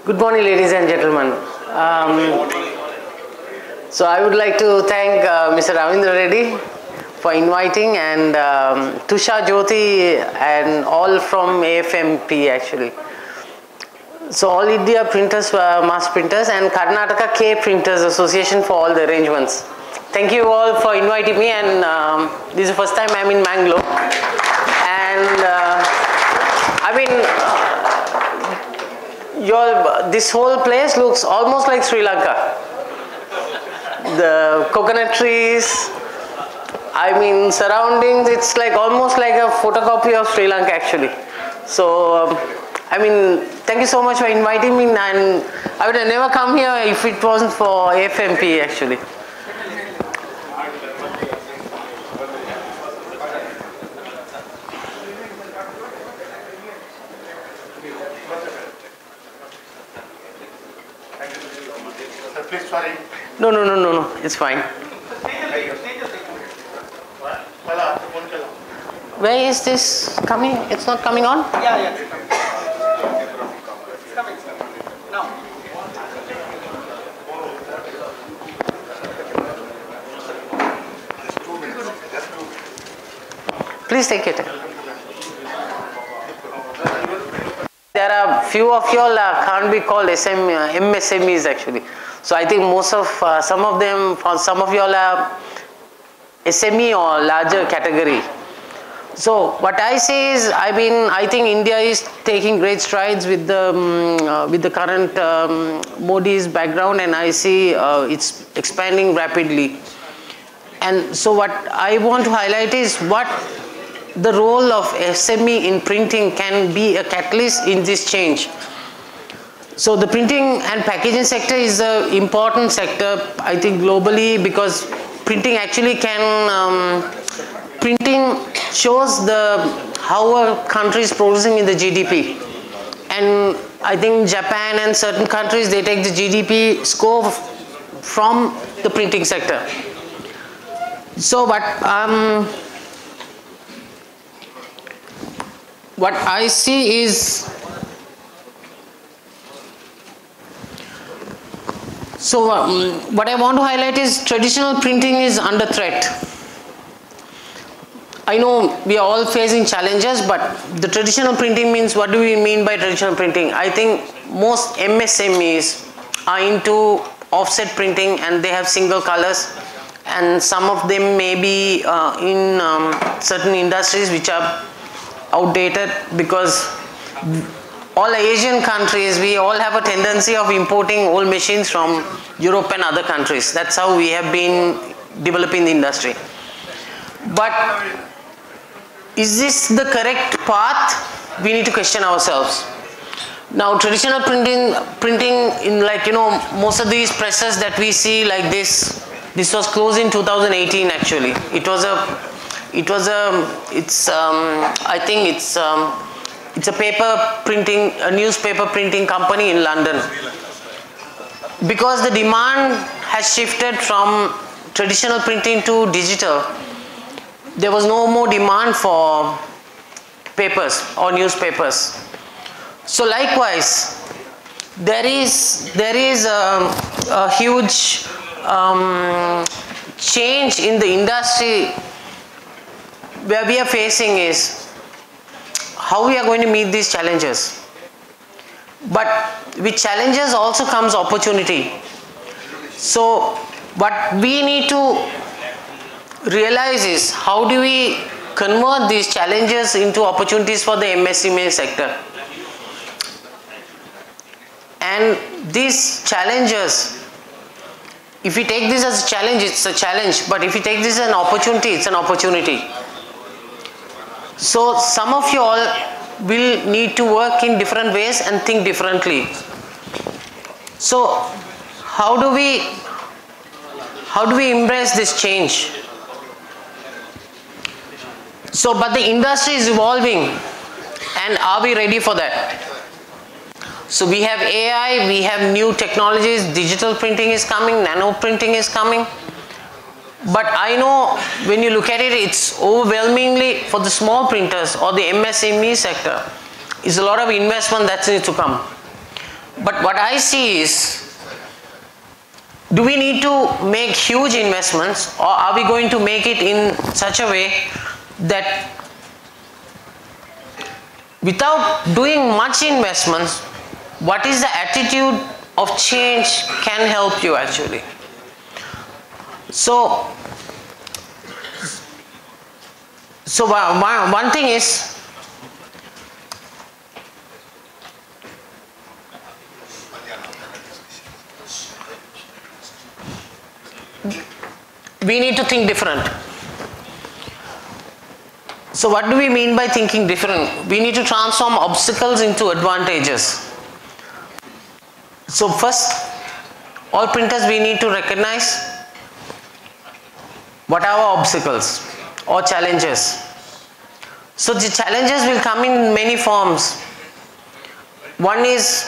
Good morning, ladies and gentlemen. So I would like to thank Mr. Ravindra Reddy for inviting, and Tusha Jyoti and all from AIFMP actually. So All India Printers, Mass Printers, and Karnataka K Printers Association for all the arrangements. Thank you all for inviting me, and this is the first time I'm in Mangalore. And I mean, this whole place looks almost like Sri Lanka. The coconut trees, I mean surroundings, it's like almost like a photocopy of Sri Lanka actually. So I mean, thank you so much for inviting me, and I would have never come here if it wasn't for AIFMP actually. Please, sorry. No, it's fine. Where is this coming? It's not coming on? Yeah. It's coming. Now. Please take it. There are few of you all can't be called MSMEs actually. So I think most of, some of them, for some of you all are SME or larger category. So what I say is, I mean, I think India is taking great strides with the current Modi's background, and I see it's expanding rapidly. And so what I want to highlight is what the role of SME in printing can be a catalyst in this change. So the printing and packaging sector is an important sector, I think, globally, because printing actually printing shows how a country is progressing in the GDP. And I think Japan and certain countries, they take the GDP score from the printing sector. So what I see is, so what I want to highlight is traditional printing is under threat. I know we are all facing challenges, but the traditional printing means, what do we mean by traditional printing? I think most MSMEs are into offset printing, and they have single colors, and some of them may be in certain industries which are outdated, because all Asian countries, we all have a tendency of importing old machines from Europe and other countries. That's how we have been developing the industry. But is this the correct path? We need to question ourselves. Now, traditional printing in, like, you know, most of these presses that we see like this was closed in 2018 actually. I think it's a newspaper printing company in London. Because the demand has shifted from traditional printing to digital, there was no more demand for papers or newspapers. So likewise, there is a huge change in the industry where we are facing is how we are going to meet these challenges. But with challenges also comes opportunity. So what we need to realize is, how do we convert these challenges into opportunities for the MSME sector? And these challenges, if we take this as a challenge, it's a challenge, but if we take this as an opportunity, it's an opportunity. So some of you all will need to work in different ways and think differently. So how do we embrace this change? So, but the industry is evolving, and are we ready for that? So we have AI, we have new technologies, digital printing is coming, nano printing is coming. But I know when you look at it, it's overwhelmingly, for the small printers or the MSME sector, is a lot of investment that needs to come. But what I see is, do we need to make huge investments, or are we going to make it in such a way that without doing much investments, what is the attitude of change can help you actually? So one thing is, we need to think different. So what do we mean by thinking different? We need to transform obstacles into advantages. So first, all printers, we need to recognize what are our obstacles or challenges. So the challenges will come in many forms. One is,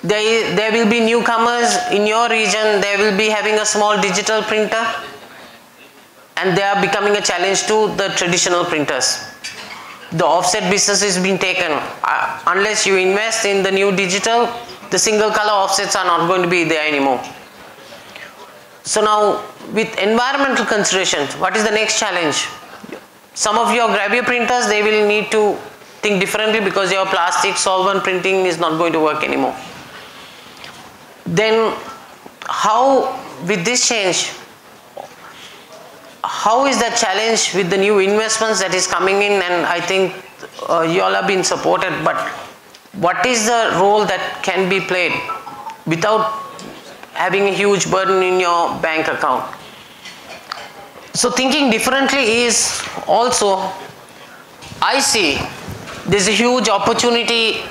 there will be newcomers in your region, they will be having a small digital printer, and they are becoming a challenge to the traditional printers. The offset business is being taken. Unless you invest in the new digital, the single color offsets are not going to be there anymore. So now, with environmental considerations, what is the next challenge? Some of your gravure printers, they will need to think differently because your plastic solvent printing is not going to work anymore. Then, how with this change, how is that challenge with the new investments that is coming in? And I think you all have been supported, but what is the role that can be played without having a huge burden in your bank account? So thinking differently is also, I see there's a huge opportunity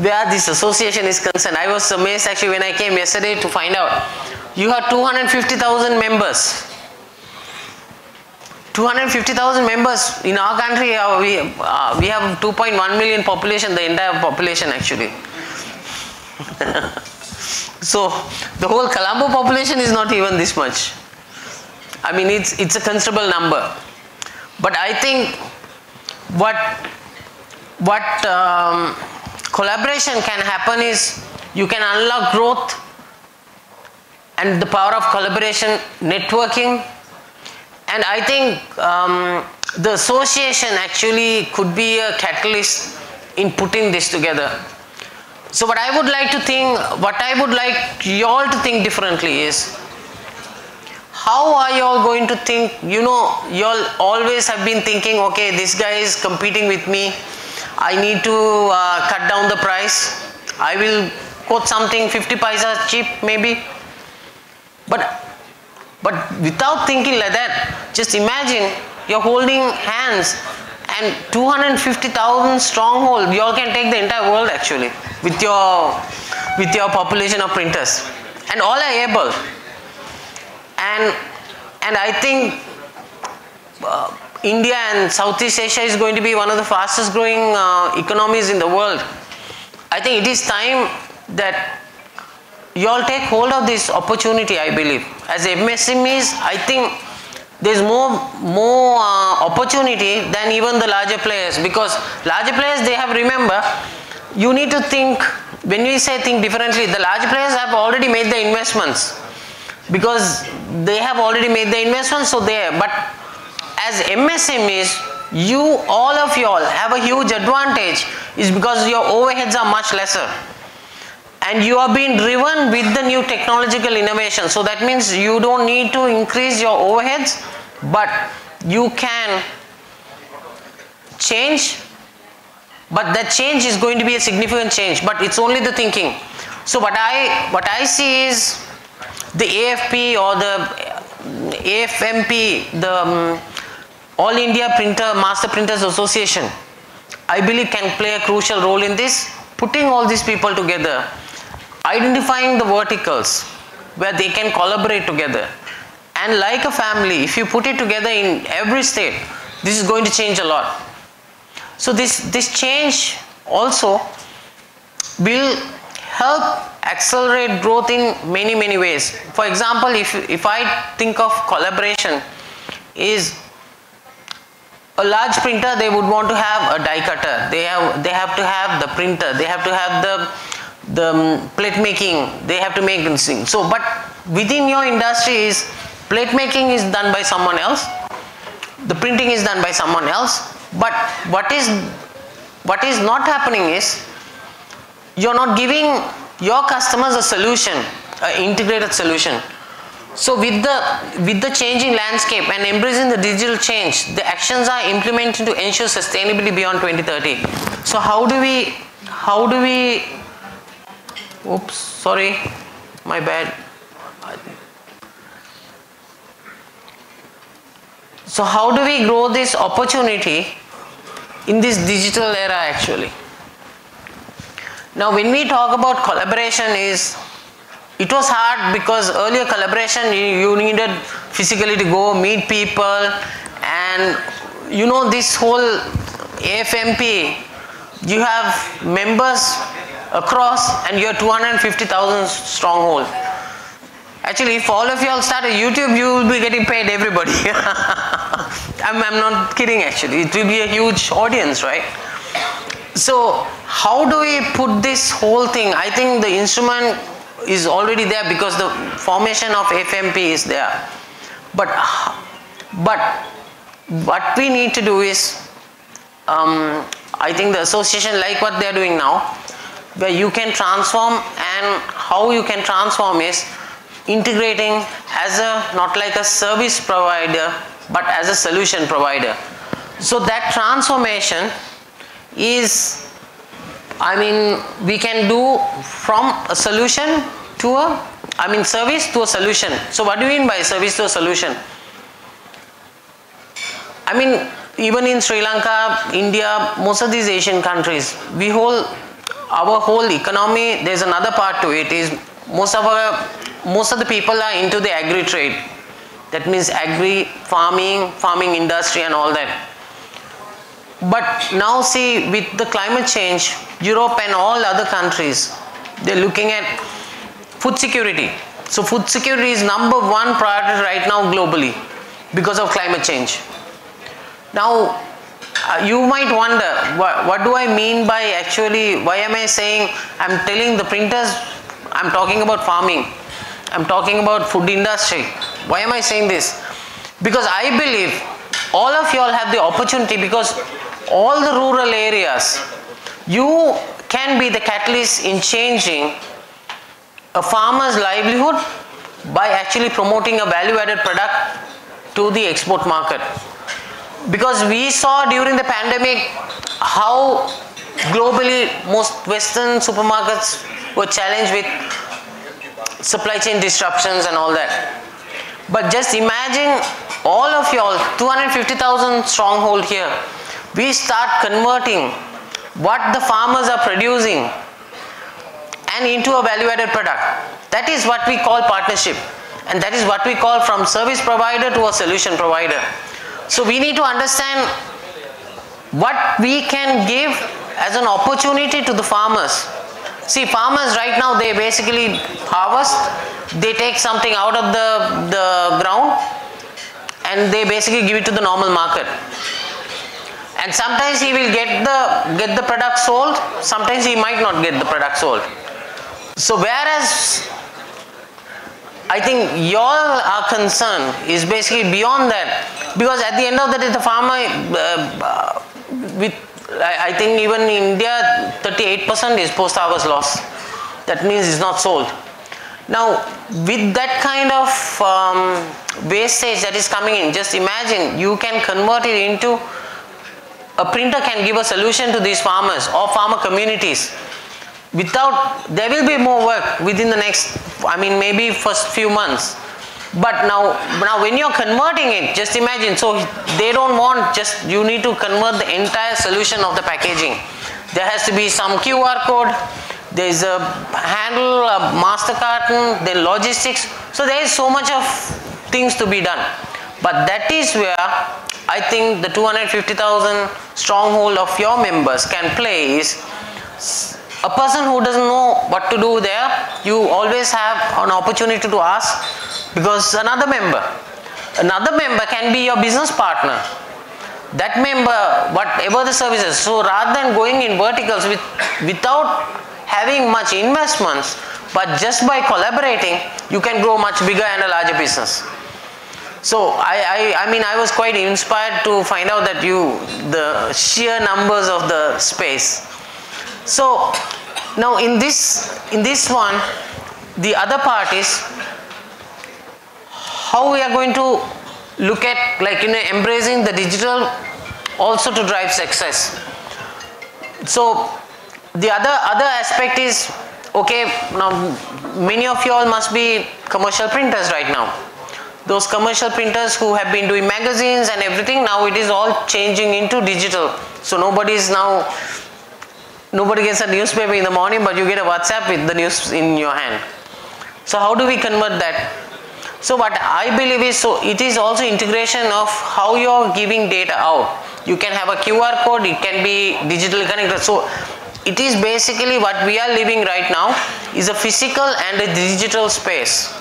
where this association is concerned. I was amazed actually when I came yesterday to find out you have 250,000 members. 250,000 members in our country. We have 2.1 million population, the entire population actually. So the whole Colombo population is not even this much. I mean, it's a considerable number. But I think what collaboration can happen is, you can unlock growth and the power of collaboration, networking. And I think the association actually could be a catalyst in putting this together. So what I would like to think, what I would like you all to think differently is, how are you all going to think? You know, you all always have been thinking, okay, this guy is competing with me, I need to cut down the price, I will quote something 50 paisa cheap maybe. But without thinking like that, just imagine you're holding hands and 250,000 stronghold, you all can take the entire world actually with your population of printers, and all are able. And I think India and Southeast Asia is going to be one of the fastest growing economies in the world. I think it is time that you all take hold of this opportunity, I believe. As MSMEs, I think there's more opportunity than even the larger players, because larger players, they have, remember, you need to think, when we say think differently, the larger players have already made the investments, because they have already made the investments, so but as MSMEs, all of you all have a huge advantage, is because your overheads are much lesser. And you are being driven with the new technological innovation. So that means you don't need to increase your overheads, but you can change. But that change is going to be a significant change, but it's only the thinking. So what I see is the AFP or the AIFMP, the All India Master Printers Association, I believe can play a crucial role in this, putting all these people together, identifying the verticals where they can collaborate together. And like a family, if you put it together in every state, this is going to change a lot. So this change also will help accelerate growth in many ways. For example, if I think of collaboration, is a large printer, they would want to have a die cutter, they have to have the printer, they have to have the the plate making, they have to make this thing. So, but within your industry is plate making is done by someone else, the printing is done by someone else, but what is not happening is you're not giving your customers a solution, an integrated solution. So with the changing landscape and embracing the digital change, the actions are implemented to ensure sustainability beyond 2030. So how do we oops, sorry, my bad. So how do we grow this opportunity in this digital era actually? Now when we talk about collaboration, it was hard because earlier collaboration you needed physically to go meet people, and you know this whole AIFMP, you have members across and you're 250,000 stronghold. Actually, if all of you all start a YouTube, you will be getting paid everybody. I'm not kidding actually. It will be a huge audience, right? So how do we put this whole thing? I think the instrument is already there because the formation of AIFMP is there. But what we need to do is, I think the association like what they are doing now, where you can transform, and how you can transform is integrating as a, not like a service provider, but as a solution provider. So that transformation is, I mean, we can do from a solution to a, I mean, service to a solution. So what do you mean by service to a solution? I mean, even in Sri Lanka, India, most of these Asian countries, our whole economy, there's another part to it, is most of the people are into the agri trade. That means agri, farming industry and all that. But now see, with the climate change, Europe and all other countries, they're looking at food security. So food security is number one priority right now globally because of climate change. Now, you might wonder, what do I mean by actually, why am I saying, I'm telling the printers, I'm talking about farming, I'm talking about food industry. Why am I saying this? Because I believe all of you all have the opportunity, because all the rural areas, you can be the catalyst in changing a farmer's livelihood by actually promoting a value-added product to the export market. Because we saw during the pandemic how globally most Western supermarkets were challenged with supply chain disruptions and all that. But just imagine all of you all, 250,000 stronghold here, we start converting what the farmers are producing and into a value-added product. That is what we call partnership, and that is what we call from service provider to a solution provider. So we need to understand what we can give as an opportunity to the farmers. See, farmers right now, they basically harvest, they take something out of the ground and they basically give it to the normal market. And sometimes he will get the product sold, sometimes he might not get the product sold. So whereas I think your concern is basically beyond that, because at the end of the day, the farmer, I think even in India, 38% is post-harvest loss. That means it's not sold. Now, with that kind of wastage that is coming in, just imagine you can convert it into, a printer can give a solution to these farmers or farmer communities. There will be more work within the next, I mean, maybe first few months. But now when you're converting it, just imagine, so they don't want just, you need to convert the entire solution of the packaging. There has to be some QR code, there's a handle, a master carton, then logistics. So there is so much of things to be done. But that is where I think the 250,000 stronghold of your members can play is, a person who doesn't know what to do there, you always have an opportunity to ask, because another member can be your business partner. That member, whatever the services, so rather than going in verticals without having much investments, but just by collaborating, you can grow much bigger and a larger business. So I mean, I was quite inspired to find out that the sheer numbers of the space. So now in this one, the other part is how we are going to look at, like, embracing the digital also to drive success. So the other aspect is, okay, now many of you all must be commercial printers right now. Those commercial printers who have been doing magazines and everything, now it is all changing into digital. So nobody gets a newspaper in the morning, but you get a WhatsApp with the news in your hand. So how do we convert that? So what I believe is, so it is also integration of how you are giving data out. You can have a QR code, it can be digitally connected. So it is basically what we are living right now is a physical and a digital space.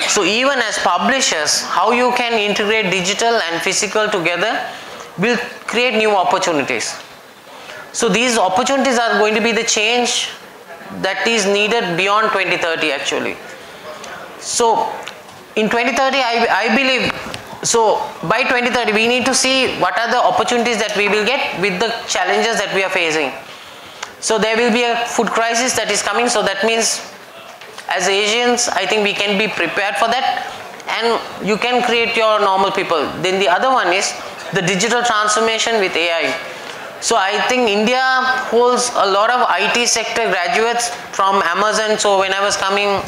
So even as publishers, how you can integrate digital and physical together will create new opportunities. So these opportunities are going to be the change that is needed beyond 2030 actually. So in 2030, I believe, so by 2030 we need to see what are the opportunities that we will get with the challenges that we are facing. So there will be a food crisis that is coming, so that means as Asians, I think we can be prepared for that, and you can create your normal people. Then the other one is the digital transformation with AI. So I think India holds a lot of IT sector graduates from Amazon. So when I was coming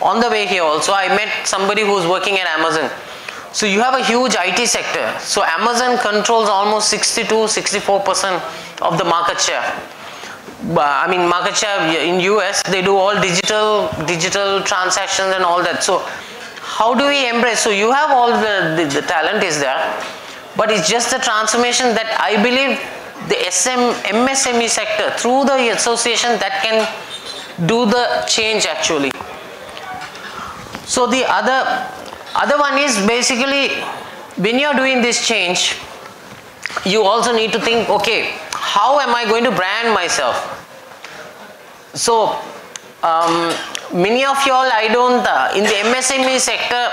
on the way here also, I met somebody who was working at Amazon. So you have a huge IT sector. So Amazon controls almost 62-64% of the market share. I mean, market share in US, they do all digital transactions and all that. So how do we embrace? So you have all the talent is there, but it's just the transformation that I believe the MSME sector through the association that can do the change actually. So the other one is basically, when you are doing this change, you also need to think, okay, how am I going to brand myself? So many of you all, I don't, in the MSME sector,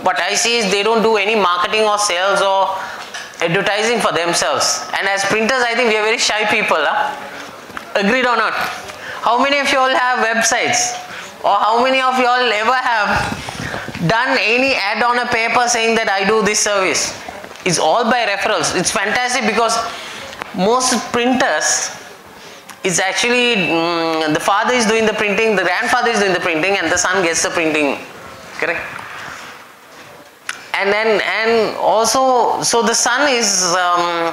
what I see is they don't do any marketing or sales or advertising for themselves. And as printers, I think we are very shy people. Agreed or not? How many of you all have websites? Or how many of you all ever have done any ad on a paper saying that I do this service? It's all by referrals. It's fantastic because most printers, it's actually the father is doing the printing, the grandfather is doing the printing, and the son gets the printing, correct? And also, so the son is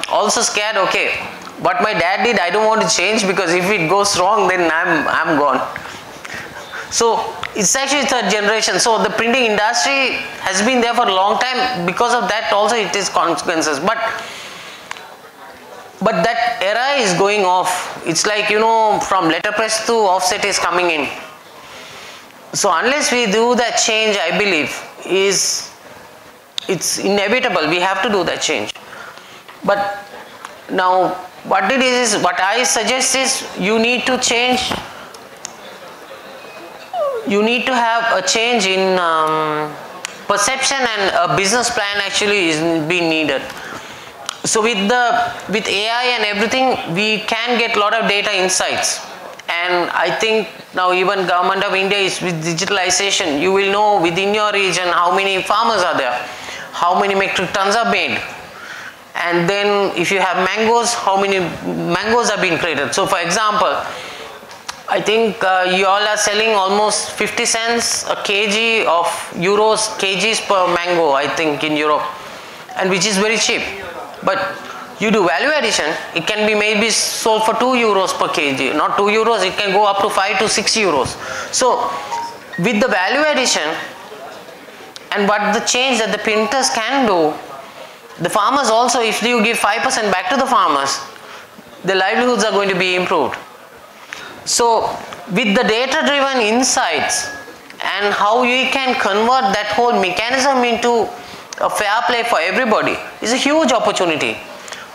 also scared, okay, what my dad did, I don't want to change, because if it goes wrong, then I'm gone. So it's actually third generation. So the printing industry has been there for a long time. Because of that also it is consequences. But that era is going off. It's like, you know, from letterpress to offset is coming in. So unless we do that change, I believe, it's inevitable. We have to do that change. But now what it is what I suggest is you need to change. You need to have a change in perception, and a business plan actually is being needed. So with AI and everything, we can get a lot of data insights. And I think now even Government of India is with digitalization. You will know within your region how many farmers are there, how many metric tons are made. And then if you have mangoes, how many mangoes are being created. So for example, I think you all are selling almost 50 cents a kg of kgs per mango, I think, in Europe, and which is very cheap. But you do value addition, it can be maybe sold for 2 euros per kg, not 2 euros, it can go up to 5 to 6 euros. So with the value addition and what the change that the printers can do, the farmers also, if you give 5% back to the farmers, the livelihoods are going to be improved. So with the data-driven insights and how we can convert that whole mechanism into a fair play for everybody is a huge opportunity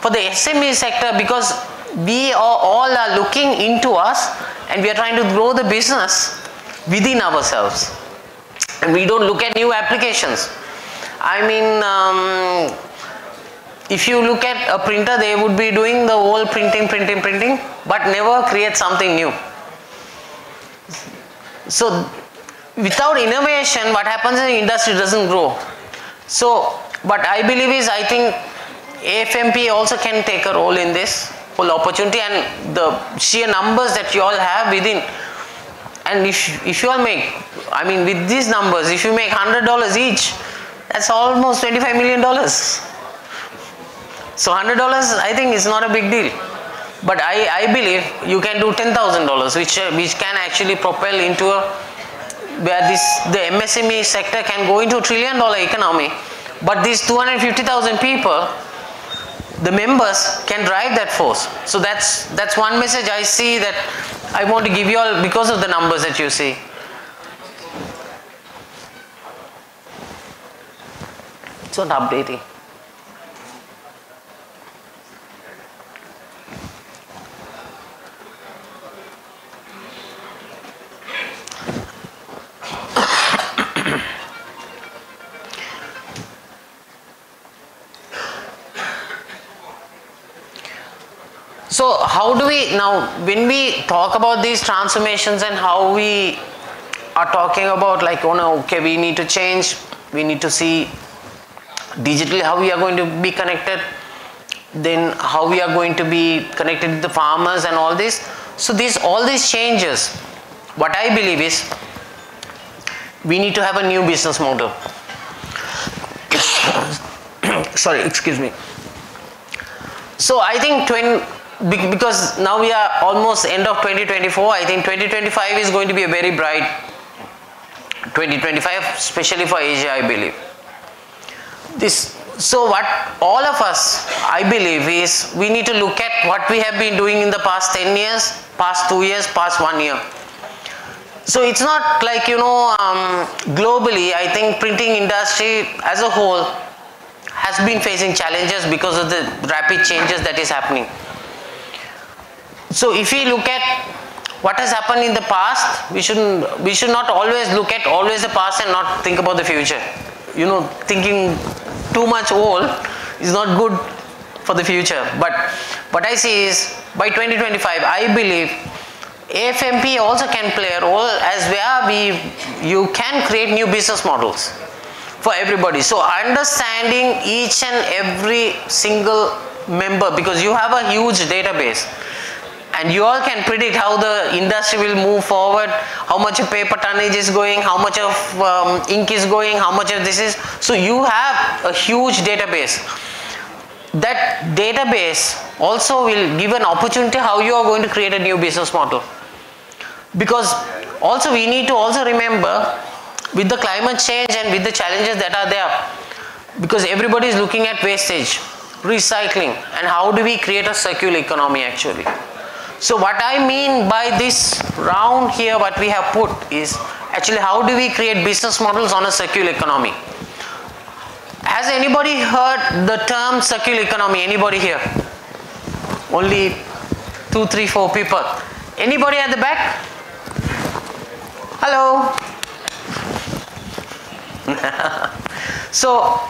for the SME sector, because we all are looking into us and we are trying to grow the business within ourselves. And we don't look at new applications. I mean, if you look at a printer, they would be doing the whole printing, but never create something new. So without innovation, what happens is the industry doesn't grow. So what I believe is, I think AIFMP also can take a role in this whole opportunity, and the sheer numbers that you all have within. And if you all make, I mean, with these numbers, if you make $100 each, that's almost $25 million. So $100, I think, is not a big deal. But I believe you can do $10,000, which can actually propel into a, where the MSME sector can go into $1 trillion economy. But these 250,000 people, the members, can drive that force. So that's one message I see that I want to give you all because of the numbers that you see. It's not updating. So how do we now, when we talk about these transformations and how we are talking about, like, oh no, okay, we need to change, we need to see digitally how we are going to be connected, then how we are going to be connected with the farmers and all this. So all these changes, what I believe is, we need to have a new business model. Sorry, excuse me. So I think because now we are almost end of 2024, I think 2025 is going to be a very bright 2025, especially for Asia, I believe. So what all of us, I believe, is we need to look at what we have been doing in the past 10 years, past 2 years, past 1 year. So it's not like, globally, I think printing industry as a whole has been facing challenges because of the rapid changes that is happening. So if we look at what has happened in the past, we should not always look at the past and not think about the future. Thinking too much old is not good for the future. But what I see is, by 2025, I believe AIFMP also can play a role as where you can create new business models for everybody. So understanding each and every single member, because you have a huge database, and you all can predict how the industry will move forward, how much of paper tonnage is going, how much of ink is going, how much of this is. So you have a huge database. That database also will give an opportunity how you are going to create a new business model. Because also we need to also remember, with the climate change and with the challenges that are there, because everybody is looking at wastage, recycling, and how do we create a circular economy actually. So what I mean by this round here, what we have put is actually how do we create business models on a circular economy. Has anybody heard the term circular economy? Anybody here? Only 2, 3, 4 people. Anybody at the back? Hello? So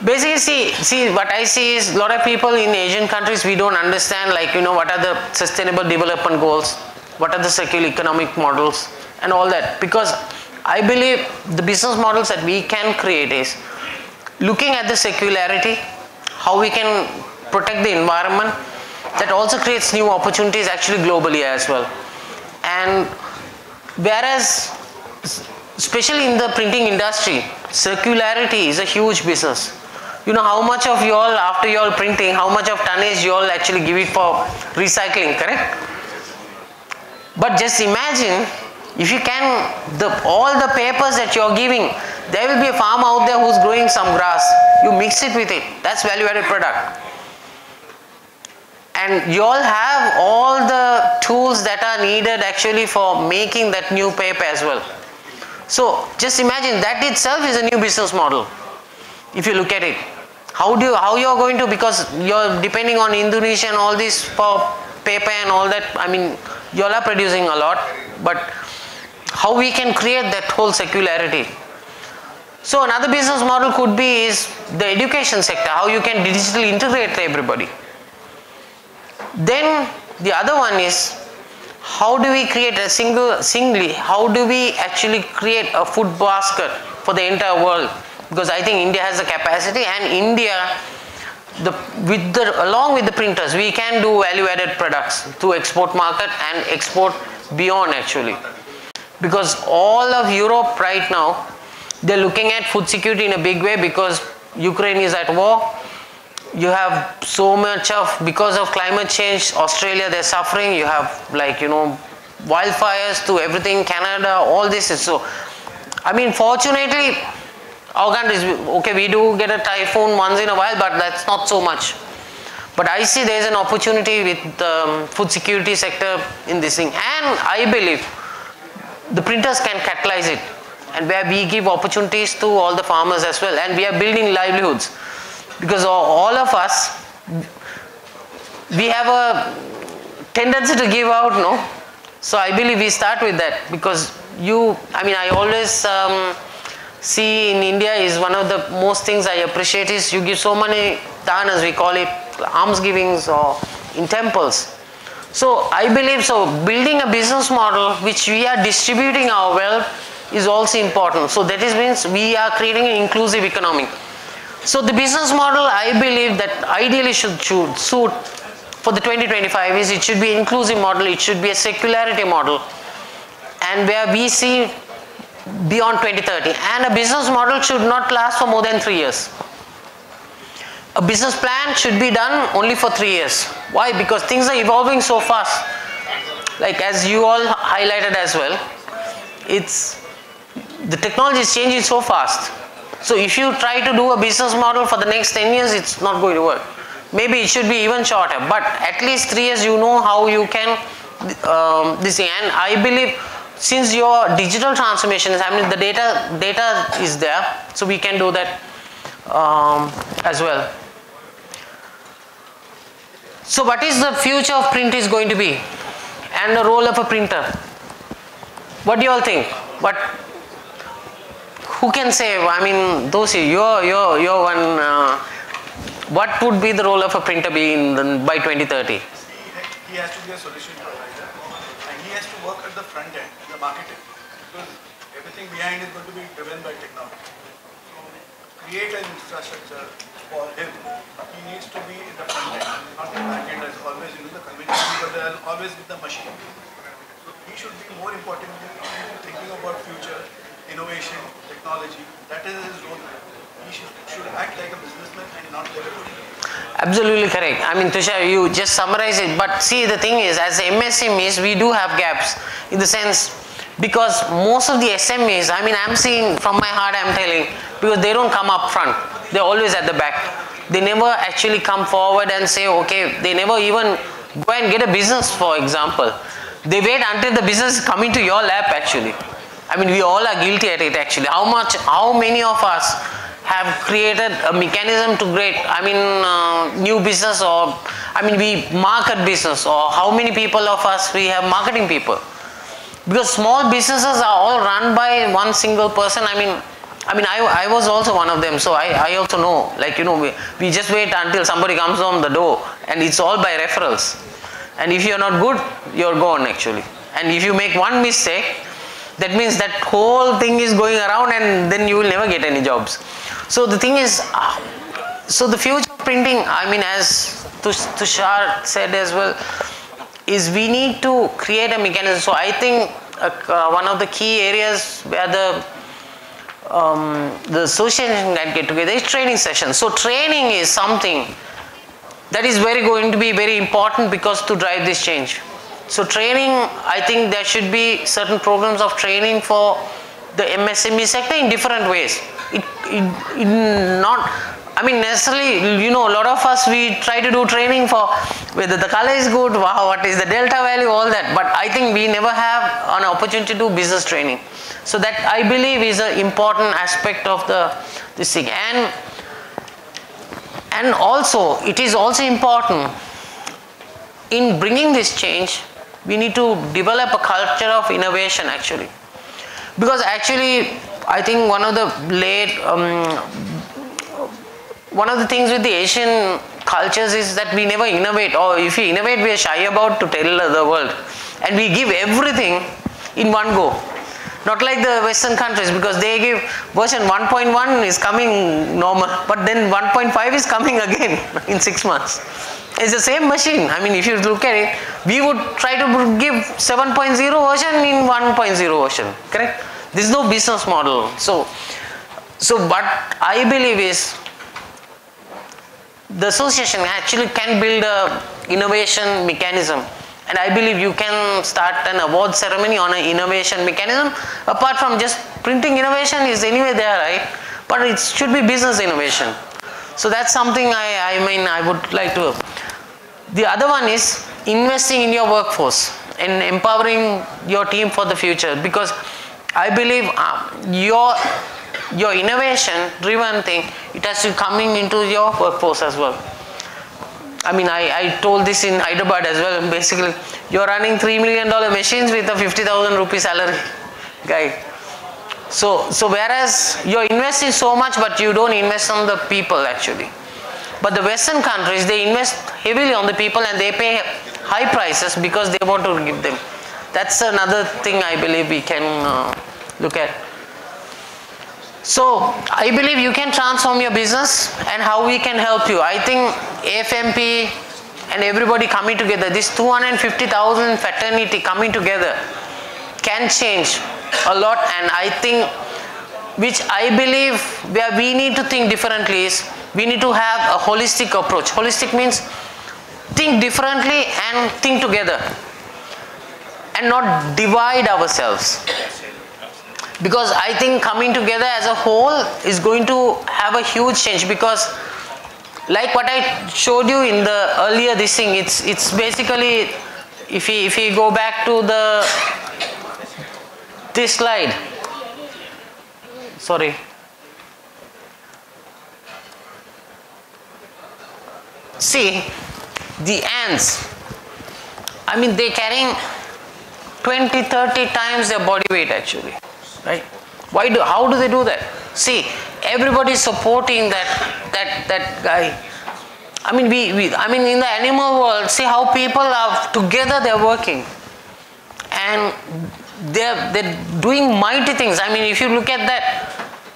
basically, see what I see is, a lot of people in Asian countries, we don't understand, like, what are the sustainable development goals, what are the circular economic models and all that. Because I believe the business models that we can create is looking at the circularity, how we can protect the environment. That also creates new opportunities actually globally as well. And whereas especially in the printing industry, circularity is a huge business. How much of you all, after you all printing, how much of tonnage you all actually give it for recycling, correct? But just imagine, if you can, all the papers that you are giving, there will be a farm out there who's growing some grass. You mix it with it. That's value-added product. And you all have all the tools that are needed actually for making that new paper as well. So just imagine, that itself is a new business model. If you look at it, how you are going to, because you are depending on Indonesia and all this for paper and all that, I mean, you all are producing a lot, but how we can create that whole circularity. So another business model could be is the education sector, how you can digitally integrate everybody. Then the other one is how do we create a singly, how do we actually create a food basket for the entire world? Because I think India has the capacity, and India, along with the printers, we can do value-added products to export market and export beyond actually. Because all of Europe right now, they're looking at food security in a big way because Ukraine is at war. You have so much of, because of climate change, Australia, they're suffering. You have like, you know, wildfires to everything, Canada, all this is so. I mean, fortunately, our countries, okay, we do get a typhoon once in a while, but that's not so much. But I see there's an opportunity with the food security sector in this thing. And I believe the printers can catalyze it. And where we give opportunities to all the farmers as well. And we are building livelihoods. Because all of us, we have a tendency to give out, no? So I believe we start with that, because I always see in India is one of the most things I appreciate is you give so many danas, we call it alms givings or in temples. So I believe building a business model which we are distributing our wealth is also important. So that means we are creating an inclusive economy. So the business model I believe that ideally should suit for the 2025 is it should be an inclusive model, it should be a circularity model, and where we see beyond 2030, and a business model should not last for more than 3 years. A business plan should be done only for 3 years. Why? Because things are evolving so fast. Like as you all highlighted as well, the technology is changing so fast. So if you try to do a business model for the next 10 years, it's not going to work. Maybe it should be even shorter, but at least 3 years you know how you can this thing. And I believe since your digital transformation is happening, the data is there, so we can do that as well. So what is the future of print is going to be, and the role of a printer? What do you all think? Who can say? I mean, those you're one. What would be the role of a printer be by 2030? He has to be a solution provider, and he has to work at the front end, the marketing, because everything behind is going to be driven by technology. So create an infrastructure for him. He needs to be in the front end, not the back end as always the conventional people are always with the machine. So he should be more importantly thinking about future, innovation, technology. That is his role. He should act like a businessman and not like a producer. Absolutely correct. I mean, Tushar, you just summarize it. But see, the thing is, as MSMEs, we do have gaps in the sense, because most of the SMEs, I mean, I'm seeing from my heart, I'm telling, because they don't come up front. They're always at the back. They never actually come forward and say, okay, they never even go and get a business, for example. They wait until the business is coming to your lap, actually. I mean, we all are guilty at it, actually. How many of us have created a mechanism to create, new business, or, we market business, or how many people of us, we have marketing people? Because small businesses are all run by one single person. I was also one of them, so I also know, we just wait until somebody comes on the door, and it's all by referrals. And if you're not good, you're gone, actually. And if you make one mistake, that means that whole thing is going around, and then you will never get any jobs. So the thing is, so the future of printing, as Tushar said as well, is we need to create a mechanism. So I think one of the key areas where the association can get together is training sessions. So training is something that is going to be very important, because to drive this change. So training, I think there should be certain programs of training for the MSME sector in different ways. Necessarily, a lot of us, we try to do training for whether the color is good, what is the delta value, all that. But I think we never have an opportunity to do business training. So that, I believe, is an important aspect of this thing. And also, it is also important in bringing this change, we need to develop a culture of innovation actually. Because actually, I think one of the things with the Asian cultures is that we never innovate, or if we innovate, we are shy about to tell the world. And we give everything in one go. Not like the Western countries, because they give version 1.1 is coming normal, but then 1.5 is coming again in 6 months. It's the same machine. I mean, if you look at it, we would try to give 7.0 version in 1.0 version, correct? There is no business model. So what I believe is, the association actually can build a innovation mechanism, and I believe you can start an award ceremony on an innovation mechanism. Apart from just printing innovation is anyway there, right? But it should be business innovation. So that's something I would like to. The other one is investing in your workforce and empowering your team for the future, because I believe your innovation driven thing, it has to be coming into your workforce as well. I mean, I told this in Hyderabad as well. Basically, you're running $3 million machines with a 50,000 rupee salary guy. So whereas you're investing so much, but you don't invest on the people actually. But the Western countries, they invest heavily on the people and they pay high prices because they want to give them. That's another thing I believe we can look at. So I believe you can transform your business, and how we can help you. I think AIFMP and everybody coming together, this 250,000 fraternity coming together can change a lot. And I think, which I believe where we need to think differently is, we need to have a holistic approach. Holistic means think differently and think together and not divide ourselves. Because I think coming together as a whole is going to have a huge change, because like what I showed you in the earlier this thing, it's basically, if we go back to this slide, sorry. See, the ants, I mean, they're carrying 20-30 times their body weight actually. Right? How do they do that? See, everybody is supporting that guy. I mean, in the animal world, see how people are together, they're working, and they're doing mighty things. I mean, if you look at that,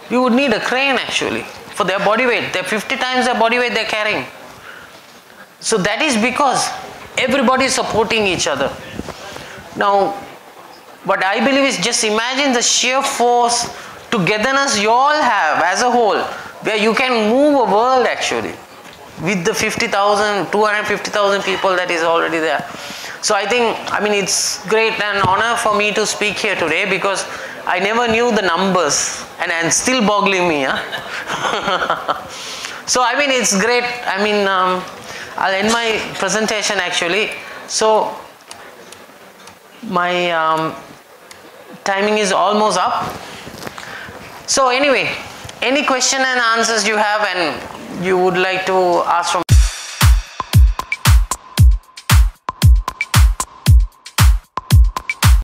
you would need a crane actually for their body weight. They're 50 times their body weight they're carrying. So that is because everybody is supporting each other. Now, what I believe is, just imagine the sheer force, togetherness you all have as a whole, where you can move a world actually with the 50,000, 250,000 people that is already there. So I think, it's great and honor for me to speak here today, because I never knew the numbers and still boggling me. So it's great. I'll end my presentation actually. So my timing is almost up. So anyway, any question and answers you have and you would like to ask from